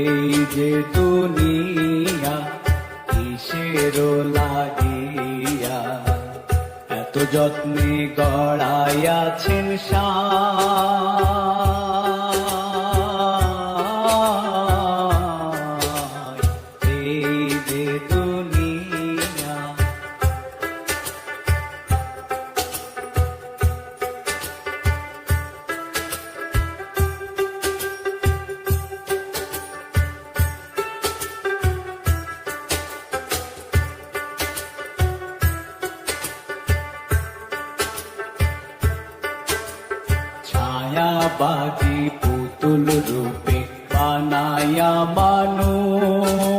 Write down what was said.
এই যে দুনিয়া কিসের লাগিয়া এত যত্নে গড়াইয়াছেন সায়। এই যে দুনিয়া ছায়াবাদী পুতুল রূপে বানায়া মানুষ